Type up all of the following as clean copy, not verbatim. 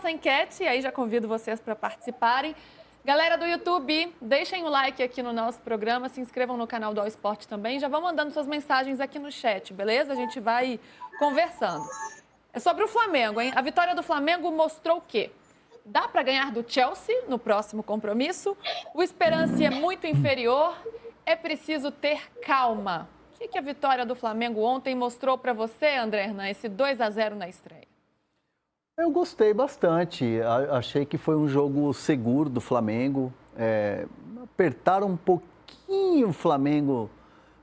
nossa enquete e aí já convido vocês para participarem. Galera do YouTube, deixem o like aqui no nosso programa, se inscrevam no canal do All Sport também, já vão mandando suas mensagens aqui no chat, beleza? A gente vai conversando. É sobre o Flamengo, hein? A vitória do Flamengo mostrou o quê? Dá para ganhar do Chelsea no próximo compromisso? O Esperance é muito inferior? É preciso ter calma. O que a vitória do Flamengo ontem mostrou para você, André Hernan, esse 2-0 na estreia? Eu gostei bastante. Achei que foi um jogo seguro do Flamengo. Apertaram um pouquinho o Flamengo,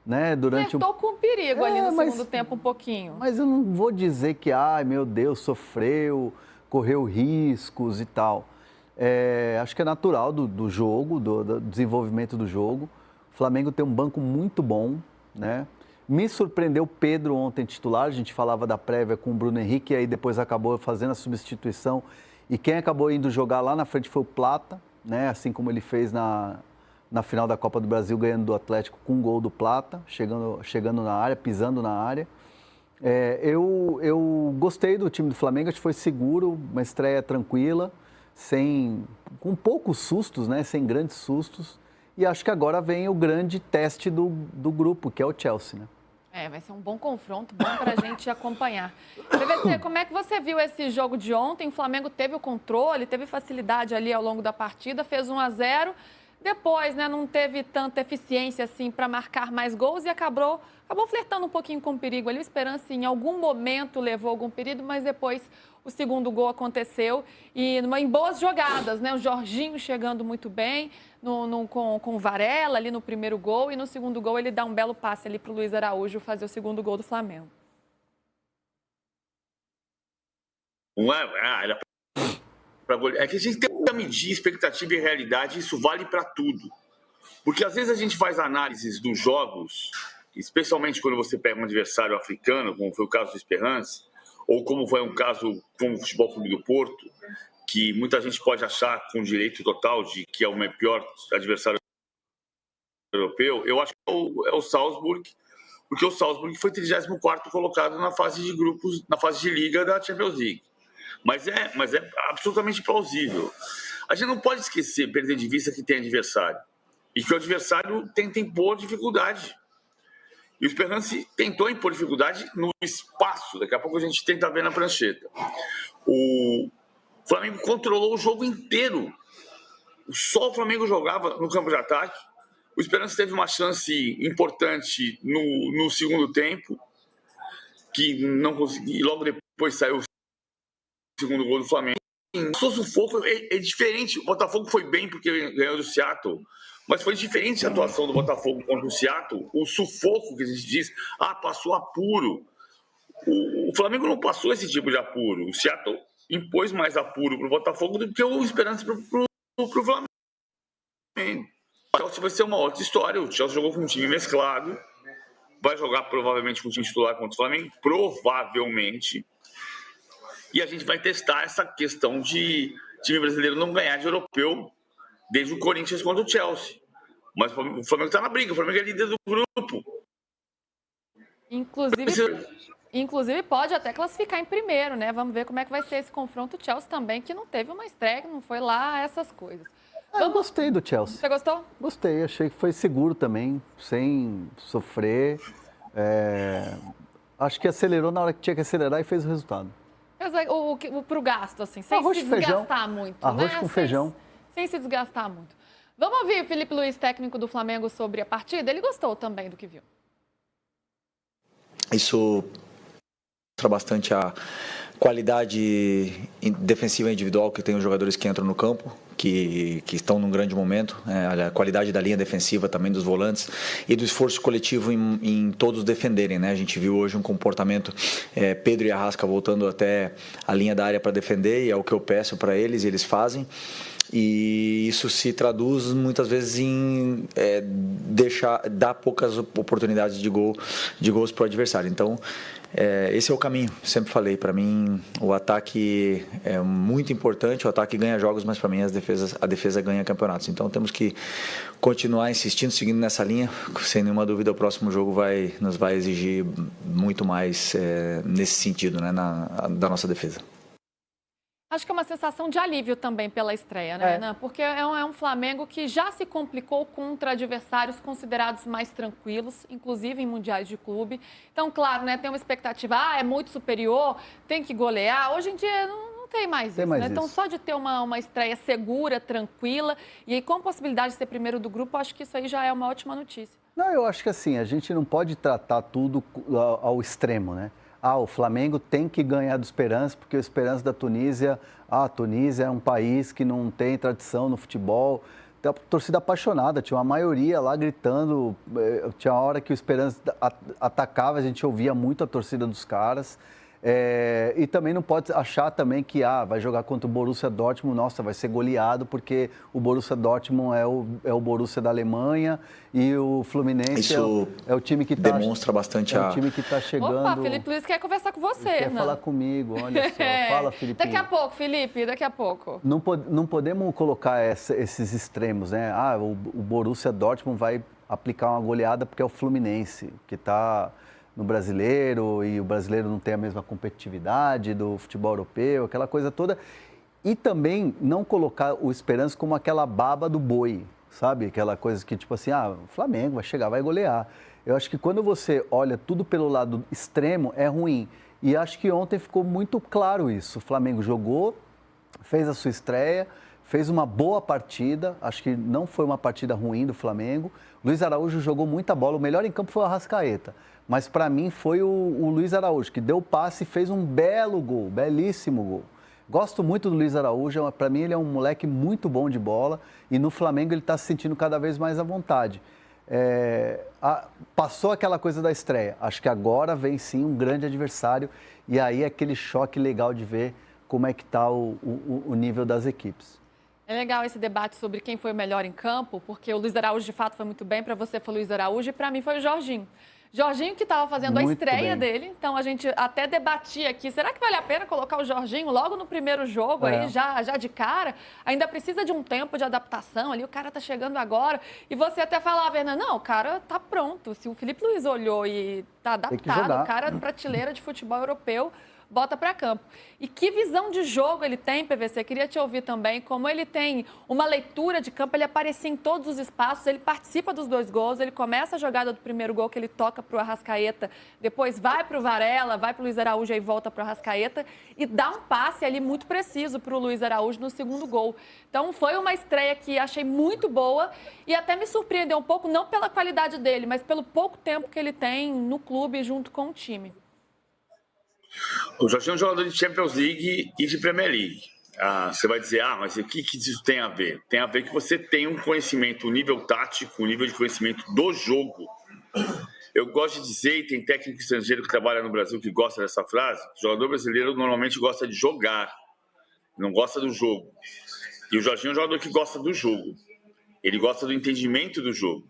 né? Acertou com perigo ali no segundo tempo um pouquinho. Mas eu não vou dizer que, ai meu Deus, sofreu, correu riscos e tal. Acho que é natural do jogo, do desenvolvimento do jogo. O Flamengo tem um banco muito bom, né? Me surpreendeu o Pedro ontem titular, a gente falava da prévia com o Bruno Henrique, e aí depois acabou fazendo a substituição. E quem acabou indo jogar lá na frente foi o Plata, né? Assim como ele fez na final da Copa do Brasil, ganhando do Atlético com um gol do Plata, chegando na área, pisando na área. Eu gostei do time do Flamengo, acho que foi seguro, uma estreia tranquila, com poucos sustos, né? Sem grandes sustos. E acho que agora vem o grande teste do grupo, que é o Chelsea, né? Vai ser um bom confronto, bom para a gente acompanhar. PVC, como é que você viu esse jogo de ontem? O Flamengo teve o controle, teve facilidade ali ao longo da partida, fez 1-0. Depois, né, não teve tanta eficiência assim para marcar mais gols e acabou flertando um pouquinho com o perigo ali. O Esperance em algum momento levou algum perigo, mas depois o segundo gol aconteceu e em boas jogadas, né? O Jorginho chegando muito bem com o Varela ali no primeiro gol e no segundo gol ele dá um belo passe ali para o Luiz Araújo fazer o segundo gol do Flamengo. É que a gente tem que medir expectativa e realidade, isso vale para tudo. Porque às vezes a gente faz análises dos jogos, especialmente quando você pega um adversário africano, como foi o caso do Esperance, ou como foi um caso com o Futebol Clube do Porto, que muita gente pode achar com direito total de que é o pior adversário europeu. Eu acho que é o Salzburg, porque o Salzburg foi 34º colocado na fase de grupos, na fase de liga da Champions League. Mas é absolutamente plausível. A gente não pode esquecer, perder de vista que tem adversário. E que o adversário tenta impor dificuldade. E o Esperance tentou impor dificuldade no espaço. Daqui a pouco a gente tenta ver na prancheta. O Flamengo controlou o jogo inteiro. Só o Flamengo jogava no campo de ataque. O Esperance teve uma chance importante no segundo tempo, que não conseguiu. E logo depois saiu segundo gol do Flamengo. O sufoco é diferente. O Botafogo foi bem porque ganhou do Seattle, mas foi diferente a atuação do Botafogo contra o Seattle. O sufoco que a gente diz, passou apuro. O Flamengo não passou esse tipo de apuro. O Seattle impôs mais apuro para o Botafogo do que o Esperance para o Flamengo. O Chelsea vai ser uma outra história. O Chelsea jogou com um time mesclado, vai jogar provavelmente com o time titular contra o Flamengo, provavelmente. E a gente vai testar essa questão de time brasileiro não ganhar de europeu desde o Corinthians contra o Chelsea. Mas o Flamengo está na briga, o Flamengo é líder do grupo. Inclusive pode até classificar em primeiro, né? Vamos ver como é que vai ser esse confronto. O Chelsea também, que não teve uma estreia, não foi lá essas coisas. Eu gostei do Chelsea. Você gostou? Gostei, achei que foi seguro também, sem sofrer. Acho que acelerou na hora que tinha que acelerar e fez o resultado. Pro gasto, assim, sem arroz se desgastar muito. Arroz né? com feijão. Sem se desgastar muito. Vamos ouvir o Felipe Luiz, técnico do Flamengo, sobre a partida. Ele gostou também do que viu. Isso mostra bastante a qualidade defensiva individual que tem os jogadores que entram no campo, que estão num grande momento, a qualidade da linha defensiva também dos volantes e do esforço coletivo em todos defenderem, né? A gente viu hoje um comportamento, Pedro e Arrasca voltando até a linha da área para defender, e é o que eu peço para eles, e eles fazem. E isso se traduz muitas vezes em dar poucas oportunidades de gols para o adversário. Então, esse é o caminho. Sempre falei, para mim o ataque é muito importante, o ataque ganha jogos, mas para mim a defesa ganha campeonatos. Então temos que continuar insistindo, seguindo nessa linha. Sem nenhuma dúvida, o próximo jogo nos vai exigir muito mais nesse sentido, né, da nossa defesa. Acho que é uma sensação de alívio também pela estreia, né, Renan? Porque é um Flamengo que já se complicou contra adversários considerados mais tranquilos, inclusive em mundiais de clube. Então, claro, né, tem uma expectativa, é muito superior, tem que golear. Hoje em dia não tem mais isso, né? Então, só de ter uma estreia segura, tranquila, e aí com possibilidade de ser primeiro do grupo, acho que isso aí já é uma ótima notícia. Não, eu acho que assim, a gente não pode tratar tudo ao extremo, né? O Flamengo tem que ganhar do Esperance, porque o Esperance da Tunísia, a Tunísia é um país que não tem tradição no futebol, tem uma torcida apaixonada, tinha uma maioria lá gritando, tinha uma hora que o Esperance atacava, a gente ouvia muito a torcida dos caras. E também não pode achar também que vai jogar contra o Borussia Dortmund, nossa, vai ser goleado, porque o Borussia Dortmund é o Borussia da Alemanha e o Fluminense é o time que demonstra bastante o time que está chegando. Opa, Felipe Luiz quer conversar com você, quer falar comigo, olha só. Fala, Felipe. Daqui a pouco, Felipe, daqui a pouco. Não podemos colocar esses extremos, né? O Borussia Dortmund vai aplicar uma goleada porque é o Fluminense, que está no brasileiro, e o brasileiro não tem a mesma competitividade do futebol europeu, aquela coisa toda. E também não colocar o Esperance como aquela baba do boi, sabe? Aquela coisa que, tipo assim, o Flamengo vai chegar, vai golear. Eu acho que quando você olha tudo pelo lado extremo, é ruim. E acho que ontem ficou muito claro isso. O Flamengo jogou, fez a sua estreia, fez uma boa partida, acho que não foi uma partida ruim do Flamengo. Luiz Araújo jogou muita bola, o melhor em campo foi o Arrascaeta. Mas para mim foi o Luiz Araújo, que deu o passe e fez um belo gol, belíssimo gol. Gosto muito do Luiz Araújo, para mim ele é um moleque muito bom de bola e no Flamengo ele está se sentindo cada vez mais à vontade. Passou aquela coisa da estreia, acho que agora vem sim um grande adversário e aí é aquele choque legal de ver como é que está o nível das equipes. É legal esse debate sobre quem foi o melhor em campo, porque o Luiz Araújo de fato foi muito bem, para você foi o Luiz Araújo e para mim foi o Jorginho. Jorginho que estava fazendo a estreia dele, então a gente até debatia aqui, será que vale a pena colocar o Jorginho logo no primeiro jogo aí, já de cara? Ainda precisa de um tempo de adaptação ali, o cara tá chegando agora. E você até falava, Hernan, não, o cara tá pronto. Se o Felipe Luiz olhou e tá adaptado, o cara prateleira de futebol europeu, bota para campo. E que visão de jogo ele tem, PVC? Queria te ouvir também, como ele tem uma leitura de campo, ele aparecia em todos os espaços, ele participa dos 2 gols, ele começa a jogada do primeiro gol que ele toca para o Arrascaeta, depois vai para o Varela, vai para o Luiz Araújo e volta para o Arrascaeta e dá um passe ali muito preciso para o Luiz Araújo no segundo gol. Então foi uma estreia que achei muito boa e até me surpreendeu um pouco, não pela qualidade dele, mas pelo pouco tempo que ele tem no clube junto com o time. O Jorginho é um jogador de Champions League e de Premier League. Você vai dizer, mas o que isso tem a ver? Tem a ver que você tem um conhecimento, um nível tático, um nível de conhecimento do jogo. Eu gosto de dizer, e tem técnico estrangeiro que trabalha no Brasil que gosta dessa frase, o jogador brasileiro normalmente gosta de jogar, não gosta do jogo. E o Jorginho é um jogador que gosta do jogo. Ele gosta do entendimento do jogo.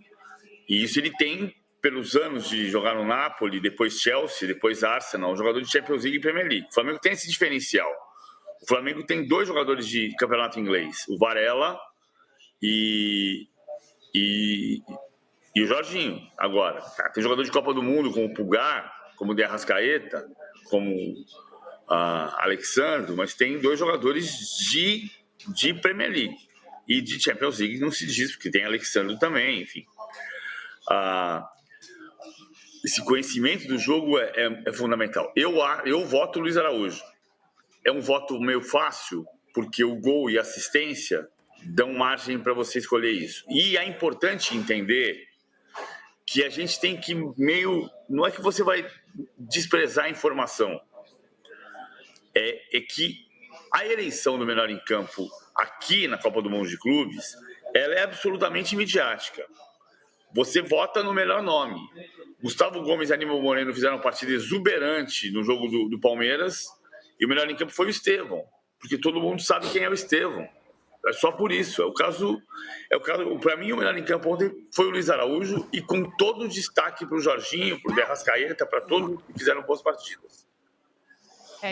E isso ele tem pelos anos de jogar no Napoli, depois Chelsea, depois Arsenal, um jogador de Champions League e Premier League. O Flamengo tem esse diferencial. O Flamengo tem 2 jogadores de campeonato inglês, o Varela e o Jorginho. Agora, tem jogador de Copa do Mundo, como o Pulgar, como o De Arrascaeta, como Alexandre, mas tem 2 jogadores de Premier League. E de Champions League não se diz, porque tem Alexandre também, enfim. Esse conhecimento do jogo é fundamental. Eu voto Luiz Araújo. É um voto meio fácil, porque o gol e a assistência dão margem para você escolher isso. E é importante entender que a gente tem que não é que você vai desprezar a informação. É que a eleição do melhor em campo aqui na Copa do Mundo de Clubes, ela é absolutamente midiática. Você vota no melhor nome. Gustavo Gomes e Aníbal Moreno fizeram uma partida exuberante no jogo do Palmeiras e o melhor em campo foi o Estevão, porque todo mundo sabe quem é o Estevão. É só por isso. É o caso. Para mim, o melhor em campo ontem foi o Luiz Araújo e com todo o destaque para o Jorginho, para o De Arrascaeta, para todos que fizeram boas partidas.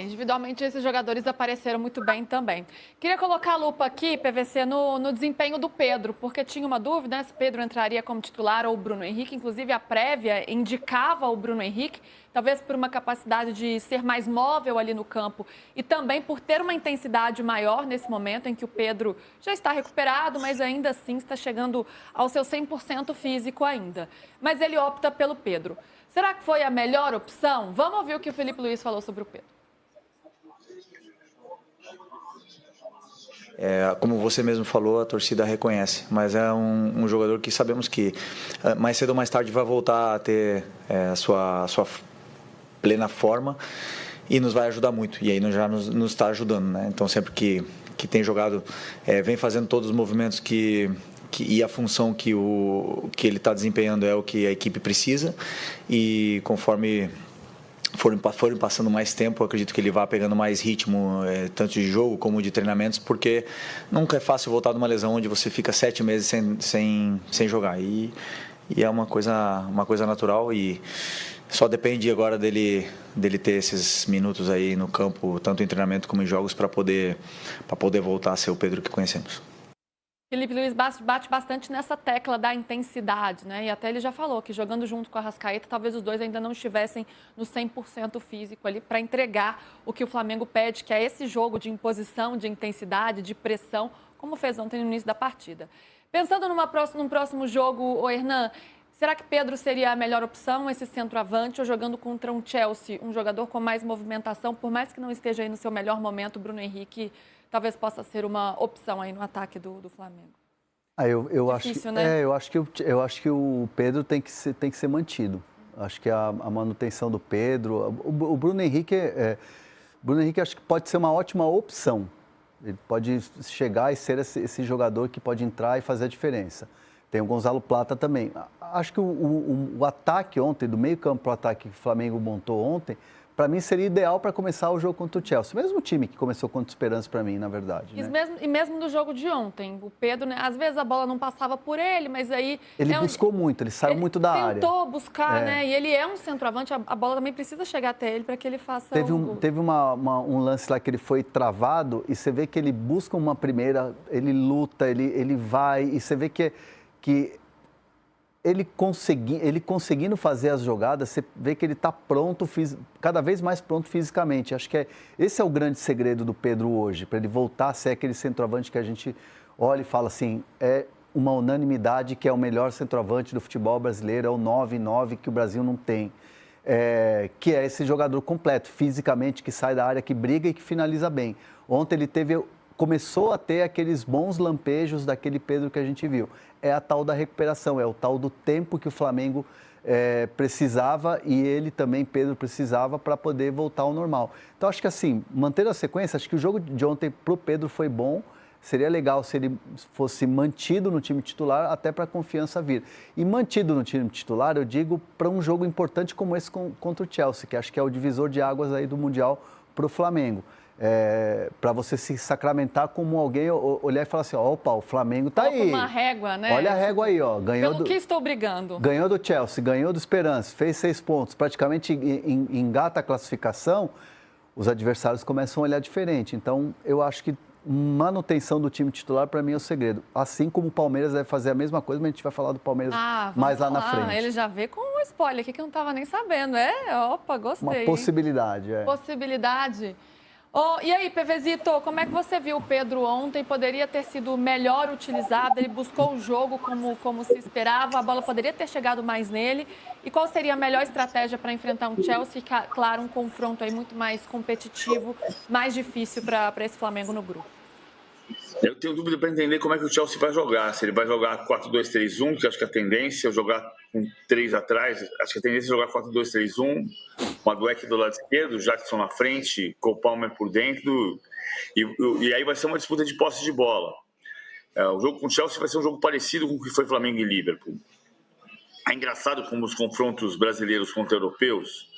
Individualmente esses jogadores apareceram muito bem também. Queria colocar a lupa aqui, PVC, no desempenho do Pedro, porque tinha uma dúvida, né, se Pedro entraria como titular ou o Bruno Henrique. Inclusive a prévia indicava o Bruno Henrique, talvez por uma capacidade de ser mais móvel ali no campo e também por ter uma intensidade maior nesse momento em que o Pedro já está recuperado, mas ainda assim está chegando ao seu 100% físico ainda. Mas ele opta pelo Pedro. Será que foi a melhor opção? Vamos ouvir o que o Felipe Luiz falou sobre o Pedro. Como você mesmo falou, a torcida reconhece, mas é um jogador que sabemos que mais cedo ou mais tarde vai voltar a ter a sua plena forma e nos vai ajudar muito, e aí já nos está ajudando, né? Então sempre que tem jogado, vem fazendo todos os movimentos e a função que ele está desempenhando é o que a equipe precisa, e conforme forem passando mais tempo, eu acredito que ele vá pegando mais ritmo, tanto de jogo como de treinamentos, porque nunca é fácil voltar de uma lesão onde você fica 7 meses sem jogar, e é uma coisa natural, e só depende agora dele ter esses minutos aí no campo, tanto em treinamento como em jogos, para poder voltar a ser o Pedro que conhecemos. Felipe Luiz bate bastante nessa tecla da intensidade, né? E até ele já falou que jogando junto com a Arrascaeta, talvez os dois ainda não estivessem no 100% físico ali para entregar o que o Flamengo pede, que é esse jogo de imposição, de intensidade, de pressão, como fez ontem no início da partida. Pensando num próximo jogo, Hernan, será que Pedro seria a melhor opção, esse centroavante, ou jogando contra um Chelsea, um jogador com mais movimentação, por mais que não esteja aí no seu melhor momento, o Bruno Henrique talvez possa ser uma opção aí no ataque do Flamengo? Difícil, né? Eu acho que o Pedro tem que ser mantido. Acho que a manutenção do Pedro... O Bruno Henrique acho que pode ser uma ótima opção. Ele pode chegar e ser esse jogador que pode entrar e fazer a diferença. Tem o Gonzalo Plata também. Acho que o ataque ontem, do meio campo para o ataque que o Flamengo montou ontem, para mim seria ideal para começar o jogo contra o Chelsea. Mesmo time que começou contra o Esperance para mim, na verdade. Né? E mesmo do jogo de ontem, o Pedro, né, às vezes a bola não passava por ele, mas aí... Ele buscou muito, ele saiu muito da área. Tentou buscar, né? E ele é um centroavante, a bola também precisa chegar até ele para que ele faça gol. Teve um lance lá que ele foi travado e você vê que ele busca uma primeira, ele luta, ele vai, e você vê que ele conseguindo fazer as jogadas, você vê que ele está pronto, cada vez mais pronto fisicamente. Acho que esse é o grande segredo do Pedro hoje, para ele voltar a ser aquele centroavante que a gente olha e fala assim, é uma unanimidade que é o melhor centroavante do futebol brasileiro, é o 9-9 que o Brasil não tem. Que é esse jogador completo, fisicamente, que sai da área, que briga e que finaliza bem. Ontem ele começou a ter aqueles bons lampejos daquele Pedro que a gente viu. É a tal da recuperação, é o tal do tempo que o Flamengo precisava e ele também, Pedro, precisava para poder voltar ao normal. Então, acho que assim, manter a sequência, acho que o jogo de ontem para o Pedro foi bom. Seria legal se ele fosse mantido no time titular até para a confiança vir. E mantido no time titular, eu digo, para um jogo importante como esse contra o Chelsea, que acho que é o divisor de águas aí do Mundial para o Flamengo. Para você se sacramentar como alguém olhar e falar assim, opa, o Flamengo tá aí. Uma régua, né? Olha a régua aí, ó. Pelo que estou brigando. Ganhou do Chelsea, ganhou do Esperance, fez 6 pontos, praticamente engata a classificação, os adversários começam a olhar diferente. Então, eu acho que manutenção do time titular, para mim, é o segredo. Assim como o Palmeiras deve fazer a mesma coisa, mas a gente vai falar do Palmeiras mais lá na frente. Ele já vê com um spoiler aqui que eu não estava nem sabendo. Opa, gostei. Uma possibilidade, Possibilidade. E aí, PVzito, como é que você viu o Pedro ontem? Poderia ter sido melhor utilizado? Ele buscou o jogo como se esperava? A bola poderia ter chegado mais nele? E qual seria a melhor estratégia para enfrentar um Chelsea? Claro, um confronto aí muito mais competitivo, mais difícil para esse Flamengo no grupo. Eu tenho dúvida para entender como é que o Chelsea vai jogar. Se ele vai jogar 4-2-3-1, que acho que a tendência é jogar com 3 atrás. Acho que a tendência é jogar 4-2-3-1, com a Dweck do lado esquerdo, o Jackson na frente, com o Palmer por dentro. E aí vai ser uma disputa de posse de bola. O jogo com o Chelsea vai ser um jogo parecido com o que foi Flamengo e Liverpool. É engraçado como os confrontos brasileiros contra europeus,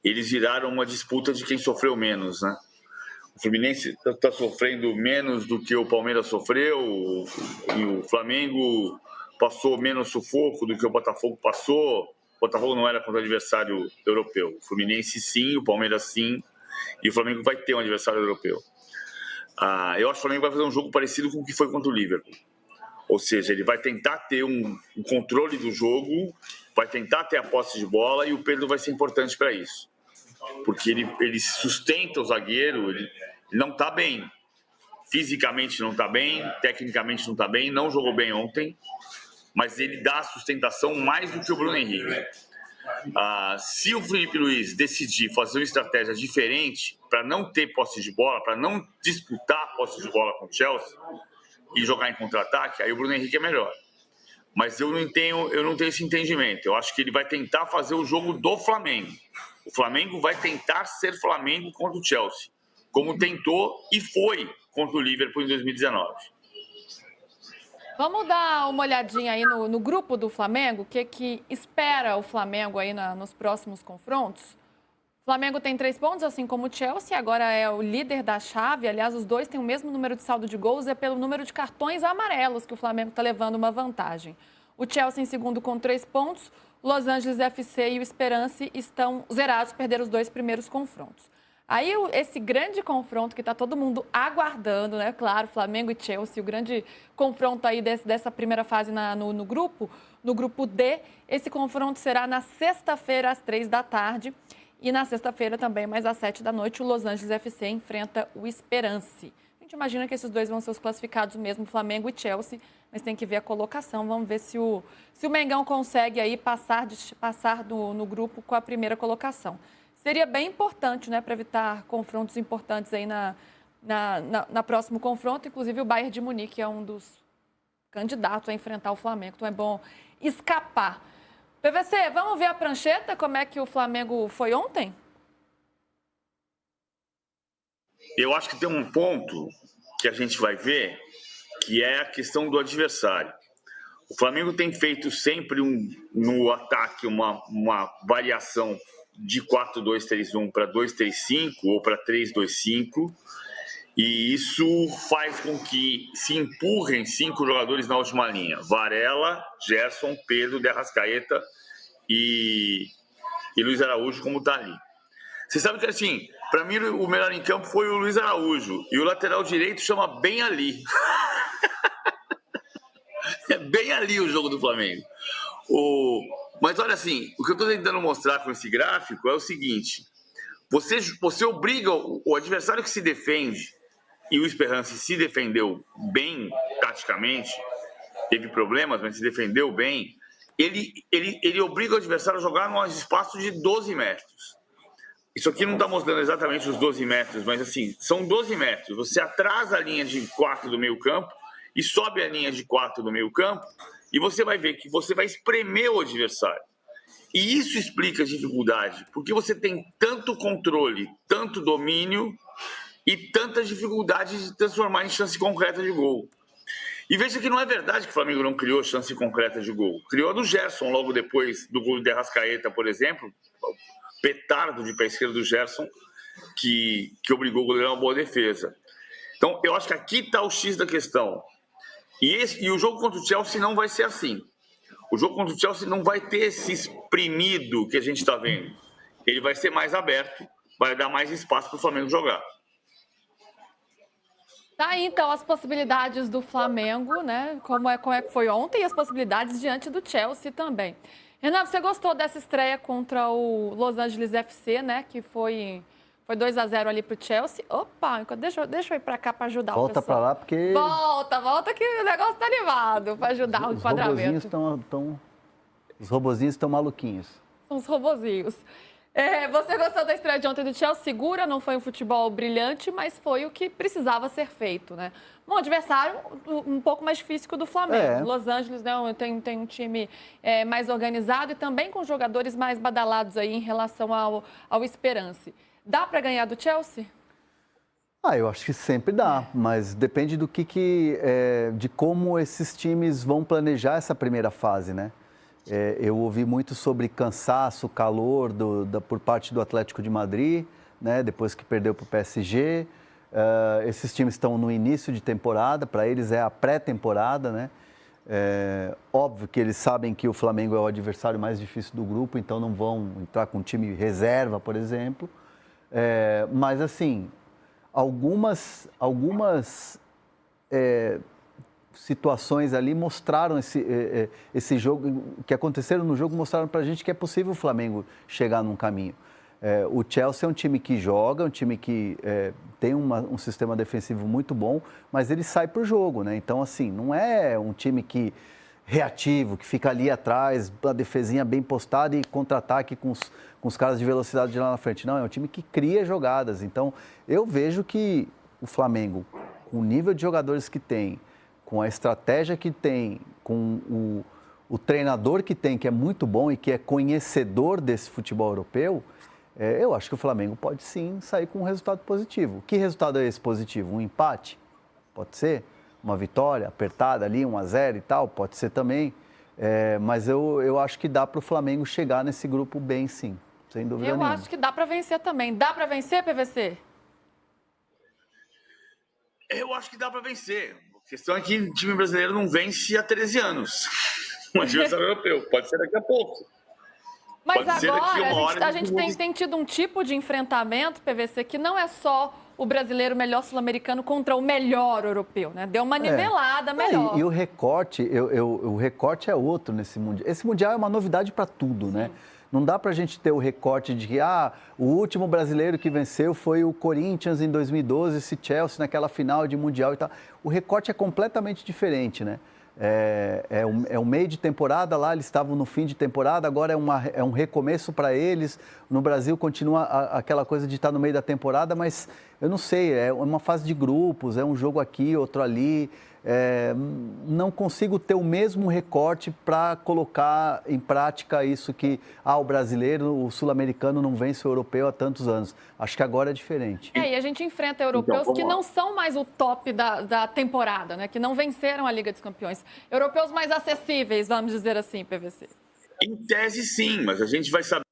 eles viraram uma disputa de quem sofreu menos, né? O Fluminense está sofrendo menos do que o Palmeiras sofreu, e o Flamengo passou menos sufoco do que o Botafogo passou. O Botafogo não era contra adversário europeu. O Fluminense sim, o Palmeiras sim. E o Flamengo vai ter um adversário europeu. Eu acho que o Flamengo vai fazer um jogo parecido com o que foi contra o Liverpool. Ou seja, ele vai tentar ter um controle do jogo, vai tentar ter a posse de bola e o Pedro vai ser importante para isso. Porque ele sustenta o zagueiro, ele não está bem. Fisicamente não está bem, tecnicamente não está bem, não jogou bem ontem, mas ele dá sustentação mais do que o Bruno Henrique. Se o Felipe Luiz decidir fazer uma estratégia diferente para não ter posse de bola, para não disputar a posse de bola com o Chelsea e jogar em contra-ataque, aí o Bruno Henrique é melhor. Mas eu não tenho esse entendimento. Eu acho que ele vai tentar fazer o jogo do Flamengo. O Flamengo vai tentar ser Flamengo contra o Chelsea, como tentou e foi contra o Liverpool em 2019. Vamos dar uma olhadinha aí no grupo do Flamengo, o que espera o Flamengo aí nos próximos confrontos? O Flamengo tem 3 pontos, assim como o Chelsea, agora é o líder da chave. Aliás, os dois têm o mesmo número de saldo de gols, é pelo número de cartões amarelos que o Flamengo está levando uma vantagem. O Chelsea em segundo com 3 pontos, o Los Angeles FC e o Esperance estão zerados, perderam os 2 primeiros confrontos. Aí esse grande confronto que está todo mundo aguardando, né? Claro, Flamengo e Chelsea, o grande confronto aí dessa primeira fase no grupo D. Esse confronto será na sexta-feira, às 15h. E na sexta-feira também, mais às 19h, o Los Angeles FC enfrenta o Esperance. A gente imagina que esses dois vão ser os classificados mesmo, Flamengo e Chelsea, mas tem que ver a colocação. Vamos ver se o Mengão consegue aí passar no grupo com a primeira colocação. Seria bem importante, né, para evitar confrontos importantes aí na próximo confronto. Inclusive, o Bayern de Munique é um dos candidatos a enfrentar o Flamengo. Então, é bom escapar. PVC, vamos ver a prancheta, como é que o Flamengo foi ontem? Eu acho que tem um ponto que a gente vai ver, que é a questão do adversário. O Flamengo tem feito sempre no ataque uma variação de 4-2-3-1 para 2-3-5 ou para 3-2-5, e isso faz com que se empurrem 5 jogadores na última linha: Varela, Gerson, Pedro, De Arrascaeta e Luiz Araújo, como está ali. Você sabe que, assim, para mim o melhor em campo foi o Luiz Araújo, e o lateral direito chama bem ali. É bem ali o jogo do Flamengo. Mas olha, assim, o que eu estou tentando mostrar com esse gráfico é o seguinte: você obriga o adversário que se defende, e o Esperance se defendeu bem taticamente, teve problemas, mas se defendeu bem, ele obriga o adversário a jogar num espaço de 12 metros. Isso aqui não está mostrando exatamente os 12 metros, mas assim, são 12 metros. Você atrasa a linha de 4 do meio campo e sobe a linha de 4 do meio campo, e você vai ver que você vai espremer o adversário. E isso explica a dificuldade, porque você tem tanto controle, tanto domínio e tanta dificuldade de transformar em chance concreta de gol. E veja que não é verdade que o Flamengo não criou chance concreta de gol. Criou a do Gerson logo depois do gol de Arrascaeta, por exemplo, petardo de pé esquerdo do Gerson, que obrigou o goleiro a uma boa defesa. Então, eu acho que aqui está o X da questão. E o jogo contra o Chelsea não vai ser assim. O jogo contra o Chelsea não vai ter esse espremido que a gente está vendo. Ele vai ser mais aberto, vai dar mais espaço para o Flamengo jogar. Tá aí, então, as possibilidades do Flamengo, né? Como é que foi ontem, e as possibilidades diante do Chelsea também. Renan, você gostou dessa estreia contra o Los Angeles FC, né? Que foi 2-0 ali pro Chelsea. Opa, deixa eu ir para cá para ajudar o pessoal. Volta para lá, porque... Volta que o negócio tá animado, para ajudar o enquadramento. Os robozinhos estão maluquinhos. São os robozinhos. Você gostou da estreia de ontem do Chelsea? Segura, não foi um futebol brilhante, mas foi o que precisava ser feito, né? Um adversário um pouco mais difícil que o do Flamengo. Los Angeles, né, tem um time mais organizado e também com jogadores mais badalados aí em relação ao Esperance. Dá para ganhar do Chelsea? Eu acho que sempre dá, mas depende de como esses times vão planejar essa primeira fase, né? Eu ouvi muito sobre cansaço, calor por parte do Atlético de Madrid, né? Depois que perdeu para o PSG. Esses times estão no início de temporada, para eles é a pré-temporada, né? Óbvio que eles sabem que o Flamengo é o adversário mais difícil do grupo, então não vão entrar com um time reserva, por exemplo. Mas, assim, algumas situações ali mostraram esse jogo, que aconteceram no jogo, mostraram para a gente que é possível o Flamengo chegar num caminho. O Chelsea é um time que joga, um time que tem um sistema defensivo muito bom, mas ele sai para o jogo, né? Então, assim, não é um time que reativo, que fica ali atrás, a defesinha bem postada e contra-ataque com os caras de velocidade de lá na frente. Não, é um time que cria jogadas. Então, eu vejo que o Flamengo, com o nível de jogadores que tem, com a estratégia que tem, com o treinador que tem, que é muito bom e que é conhecedor desse futebol europeu, eu acho que o Flamengo pode sim sair com um resultado positivo. Que resultado é esse positivo? Um empate? Pode ser? Uma vitória apertada ali, 1-0 e tal? Pode ser também. Mas eu acho que dá para o Flamengo chegar nesse grupo bem, sim. Sem dúvida nenhuma. Eu acho que dá para vencer também. Dá para vencer, PVC? Eu acho que dá para vencer. A questão é que o time brasileiro não vence há 13 anos. Um adversário europeu. Pode ser daqui a pouco. Mas Pode ser daqui a uma hora, agora a gente tem tido um tipo de enfrentamento, PVC, que não é só o brasileiro melhor sul-americano contra o melhor europeu, né? Deu uma nivelada melhor. E o recorte, o recorte é outro nesse Mundial. Esse Mundial é uma novidade para tudo, né? Não dá para a gente ter o recorte de que o último brasileiro que venceu foi o Corinthians em 2012, esse Chelsea naquela final de Mundial e tal. O recorte é completamente diferente, né? É um meio de temporada lá, eles estavam no fim de temporada, agora é um recomeço para eles. No Brasil continua aquela coisa de estar no meio da temporada, mas eu não sei, é uma fase de grupos, é um jogo aqui, outro ali. Não consigo ter o mesmo recorte para colocar em prática isso que o brasileiro, o sul-americano não vence o europeu há tantos anos. Acho que agora é diferente. E a gente enfrenta europeus que não são mais o top da temporada, né? Que não venceram a Liga dos Campeões. Europeus mais acessíveis, vamos dizer assim, PVC. Em tese, sim, mas a gente vai saber.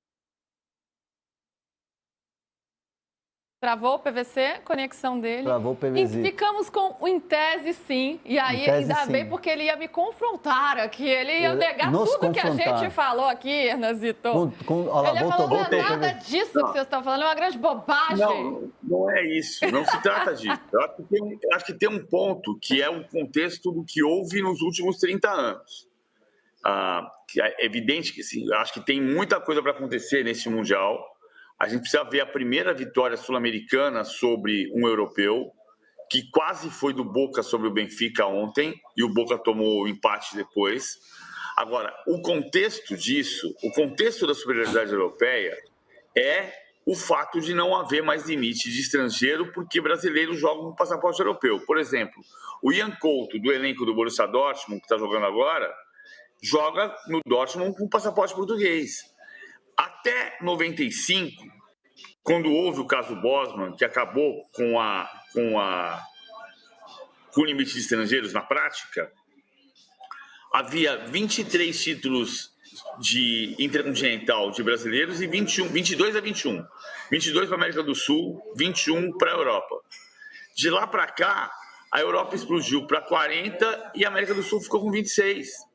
Travou o PVC, conexão dele. Travou o PVC. E ficamos com o em tese, sim. E aí, ainda bem, porque ele ia me confrontar aqui. Ele ia negar tudo que a gente falou aqui, Hernazito. Ele ia falar, não é nada disso que vocês estão falando, é uma grande bobagem. Não é isso, não se trata disso. Eu acho que tem um ponto que é o contexto do que houve nos últimos 30 anos. Que é evidente que, sim, acho que tem muita coisa para acontecer nesse Mundial. A gente precisa ver a primeira vitória sul-americana sobre um europeu, que quase foi do Boca sobre o Benfica ontem, e o Boca tomou o empate depois. Agora, o contexto disso, o contexto da superioridade europeia é o fato de não haver mais limite de estrangeiro, porque brasileiros jogam com passaporte europeu. Por exemplo, o Ian Couto, do elenco do Borussia Dortmund, que está jogando agora, joga no Dortmund com passaporte português. Até 95, quando houve o caso Bosman, que acabou com o limite de estrangeiros na prática, havia 23 títulos de intercontinental de brasileiros e 22 a 21. 22 para a América do Sul, 21 para a Europa. De lá para cá, a Europa explodiu para 40 e a América do Sul ficou com 26.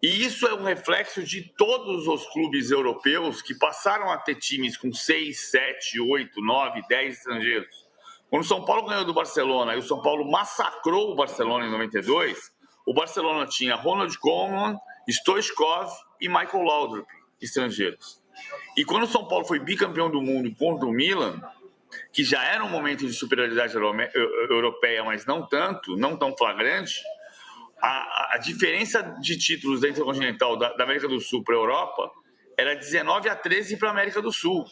E isso é um reflexo de todos os clubes europeus que passaram a ter times com 6, 7, 8, 9, 10 estrangeiros. Quando o São Paulo ganhou do Barcelona e o São Paulo massacrou o Barcelona em 92, o Barcelona tinha Ronald Koeman, Stoichkov e Michael Laudrup, estrangeiros. E quando o São Paulo foi bicampeão do mundo contra o Milan, que já era um momento de superioridade europeia, mas não tão flagrante, a diferença de títulos da Intercontinental da América do Sul para a Europa era 19 a 13 para a América do Sul.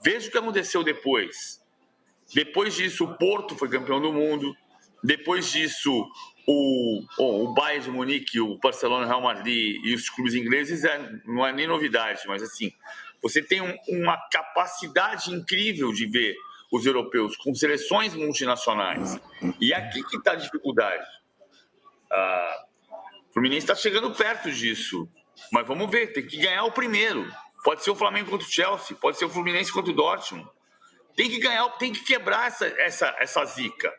Veja o que aconteceu depois. Depois disso, o Porto foi campeão do mundo. Depois disso, o Bayern de Munique, o Barcelona, o Real Madrid e os clubes ingleses não é nem novidade, mas assim, você tem uma capacidade incrível de ver os europeus com seleções multinacionais. E aqui que está a dificuldade. O Fluminense está chegando perto disso, mas vamos ver, tem que ganhar o primeiro. Pode ser o Flamengo contra o Chelsea, pode ser o Fluminense contra o Dortmund. Tem que ganhar, tem que quebrar essa zica.